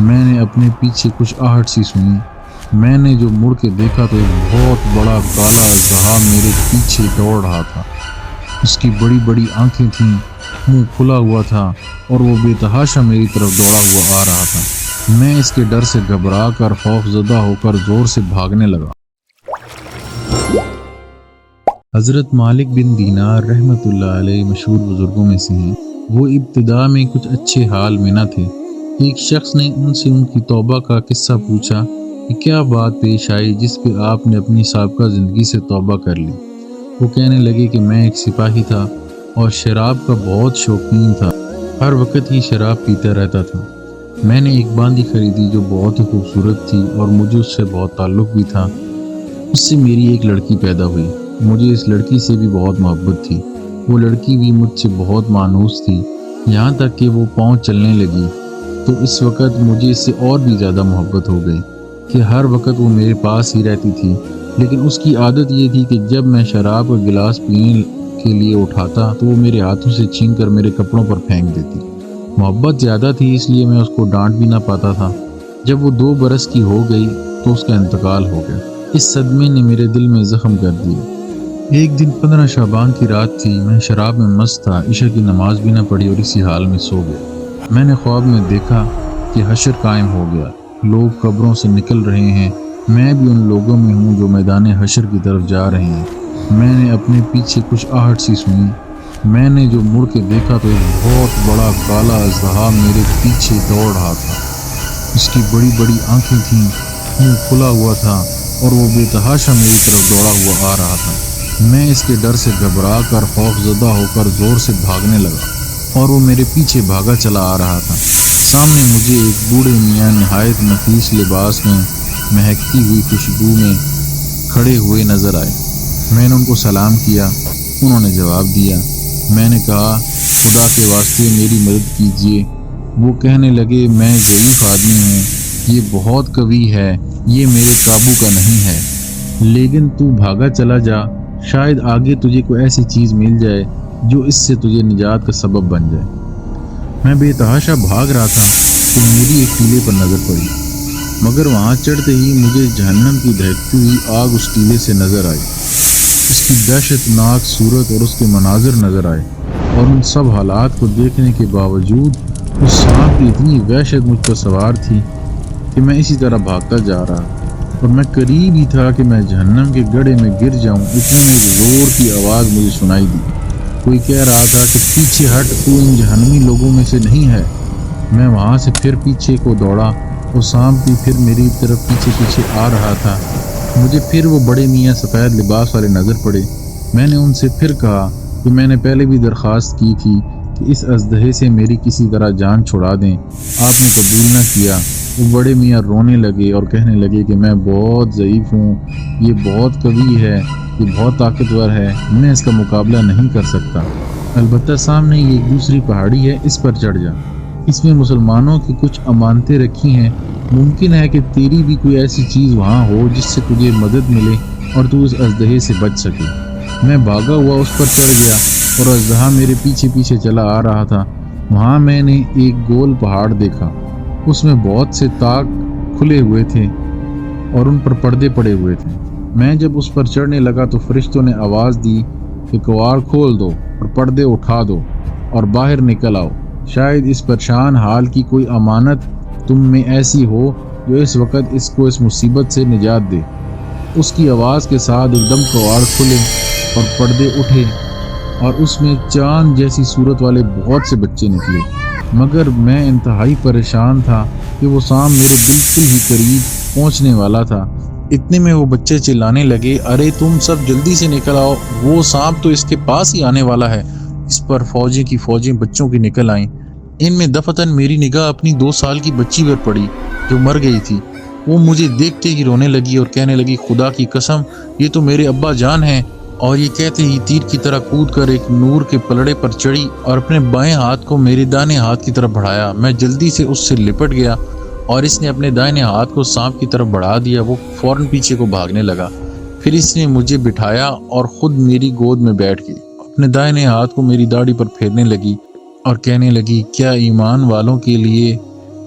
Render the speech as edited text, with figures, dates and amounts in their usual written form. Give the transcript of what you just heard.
میں نے اپنے پیچھے کچھ آہٹ سی سنی۔ میں نے جو مڑ کے دیکھا تو ایک بہت بڑا کالا اژدہا میرے پیچھے دوڑ رہا تھا۔ اس کی بڑی بڑی آنکھیں تھیں، منہ کھلا ہوا تھا اور وہ بے تحاشا میری طرف دوڑا ہوا آ رہا تھا۔ میں اس کے ڈر سے گھبرا کر خوف زدہ ہو کر زور سے بھاگنے لگا۔ حضرت مالک بن دینار رحمۃ اللہ علیہ مشہور بزرگوں میں سے ہیں۔ وہ ابتدا میں کچھ اچھے حال میں نہ تھے۔ ایک شخص نے ان سے ان کی توبہ کا قصہ پوچھا کہ کیا بات پیش آئی جس پہ آپ نے اپنی سابقہ زندگی سے توبہ کر لی؟ وہ کہنے لگے کہ میں ایک سپاہی تھا اور شراب کا بہت شوقین تھا، ہر وقت ہی شراب پیتا رہتا تھا۔ میں نے ایک باندی خریدی جو بہت ہی خوبصورت تھی اور مجھے اس سے بہت تعلق بھی تھا۔ اس سے میری ایک لڑکی پیدا ہوئی۔ مجھے اس لڑکی سے بھی بہت محبت تھی۔ وہ لڑکی بھی مجھ سے بہت مانوس تھی، یہاں تک کہ وہ پاؤں چلنے لگی تو اس وقت مجھے اس سے اور بھی زیادہ محبت ہو گئی کہ ہر وقت وہ میرے پاس ہی رہتی تھی۔ لیکن اس کی عادت یہ تھی کہ جب میں شراب کا گلاس پینے کے لیے اٹھاتا تو وہ میرے ہاتھوں سے چھین کر میرے کپڑوں پر پھینک دیتی۔ محبت زیادہ تھی اس لیے میں اس کو ڈانٹ بھی نہ پاتا تھا۔ جب وہ 2 برس کی ہو گئی تو اس کا انتقال ہو گیا۔ اس صدمے نے میرے دل میں زخم کر دیا۔ ایک دن 15 شعبان کی رات تھی۔ میں شراب میں مست تھا، عشاء کی نماز بھی نہ پڑھی اور اسی حال میں سو گیا۔ میں نے خواب میں دیکھا کہ حشر قائم ہو گیا، لوگ قبروں سے نکل رہے ہیں، میں بھی ان لوگوں میں ہوں جو میدان حشر کی طرف جا رہے ہیں۔ میں نے اپنے پیچھے کچھ آہٹ سی سنی۔ میں نے جو مڑ کے دیکھا تو ایک بہت بڑا کالا اژدہا میرے پیچھے دوڑ رہا تھا۔ اس کی بڑی بڑی آنکھیں تھیں، منہ کھلا ہوا تھا اور وہ بے تحاشا میری طرف دوڑا ہوا آ رہا تھا۔ میں اس کے ڈر سے گھبرا کر خوف زدہ ہو کر زور سے بھاگنے لگا اور وہ میرے پیچھے بھاگا چلا آ رہا تھا۔ سامنے مجھے ایک بوڑھے میاں نہایت نفیس لباس میں مہکتی ہوئی خوشبو میں کھڑے ہوئے نظر آئے۔ میں نے ان کو سلام کیا، انہوں نے جواب دیا۔ میں نے کہا خدا کے واسطے میری مدد کیجیے۔ وہ کہنے لگے میں ضعیف آدمی ہوں، یہ بہت قوی ہے، یہ میرے قابو کا نہیں ہے، لیکن تو بھاگا چلا جا، شاید آگے تجھے کوئی ایسی چیز مل جائے جو اس سے تجھے نجات کا سبب بن جائے۔ میں بے تحاشا بھاگ رہا تھا کہ میری ایک ٹیلے پر نظر پڑی، مگر وہاں چڑھتے ہی مجھے جہنم کی دہکتی ہوئی آگ اس ٹیلے سے نظر آئی۔ اس کی دہشت ناک صورت اور اس کے مناظر نظر آئے، اور ان سب حالات کو دیکھنے کے باوجود اس سانپ کی اتنی وحشت مجھ پر سوار تھی کہ میں اسی طرح بھاگتا جا رہا، اور میں قریب ہی تھا کہ میں جہنم کے گڑھے میں گر جاؤں۔ اتنے میں ایک زور کی آواز مجھے سنائی دی۔ کوئی کہہ رہا تھا کہ پیچھے ہٹ، تو ان جہنمی لوگوں میں سے نہیں ہے۔ میں وہاں سے پھر پیچھے کو دوڑا، وہ سانپ بھی پھر میری طرف پیچھے پیچھے آ رہا تھا۔ مجھے پھر وہ بڑے میاں سفید لباس والے نظر پڑے۔ میں نے ان سے پھر کہا کہ میں نے پہلے بھی درخواست کی تھی کہ اس اژدہے سے میری کسی طرح جان چھڑا دیں، آپ نے قبول نہ کیا۔ وہ بڑے میاں رونے لگے اور کہنے لگے کہ میں بہت ضعیف ہوں، یہ بہت قوی ہے، یہ بہت طاقتور ہے، میں اس کا مقابلہ نہیں کر سکتا۔ البتہ سامنے یہ ایک دوسری پہاڑی ہے، اس پر چڑھ جا، اس میں مسلمانوں کی کچھ امانتیں رکھی ہیں، ممکن ہے کہ تیری بھی کوئی ایسی چیز وہاں ہو جس سے تجھے مدد ملے اور تو اس اژدہے سے بچ سکے۔ میں بھاگا ہوا اس پر چڑھ گیا اور اژدہا میرے پیچھے پیچھے چلا آ رہا تھا۔ وہاں میں نے ایک گول پہاڑ دیکھا، اس میں بہت سے طاق کھلے ہوئے تھے اور ان پر پردے پڑے ہوئے تھے۔ میں جب اس پر چڑھنے لگا تو فرشتوں نے آواز دی کہ کواڑ کھول دو اور پردے اٹھا دو اور باہر نکل آؤ، شاید اس پریشان حال کی کوئی امانت تم میں ایسی ہو جو اس وقت اس کو اس مصیبت سے نجات دے۔ اس کی آواز کے ساتھ ایک دم کواڑ کھلے اور پردے اٹھے اور اس میں چاند جیسی صورت والے بہت سے بچے نکلے، مگر میں انتہائی پریشان تھا کہ وہ سانپ میرے بالکل ہی قریب پہنچنے والا تھا۔ اتنے میں وہ بچے چلانے لگے، ارے تم سب جلدی سے نکل آؤ، وہ سانپ تو اس کے پاس ہی آنے والا ہے۔ اس پر فوجیں کی فوجیں بچوں کی نکل آئیں۔ ان میں دفتن میری نگاہ اپنی 2 سال کی بچی پر پڑی جو مر گئی تھی۔ وہ مجھے دیکھتے ہی رونے لگی اور کہنے لگی خدا کی قسم، یہ تو میرے ابا جان ہیں۔ اور یہ کہتے ہی تیر کی طرح کود کر ایک نور کے پلڑے پر چڑھی اور اپنے بائیں ہاتھ کو میرے دائیں ہاتھ کی طرف بڑھایا۔ میں جلدی سے اس سے لپٹ گیا اور اس نے اپنے دائیں ہاتھ کو سانپ کی طرف بڑھا دیا۔ وہ فوراً پیچھے کو بھاگنے لگا۔ پھر اس نے مجھے بٹھایا اور خود میری گود میں بیٹھ گئی، اپنے دائیں ہاتھ کو میری داڑھی پر پھیرنے لگی اور کہنے لگی کیا ایمان والوں کے لیے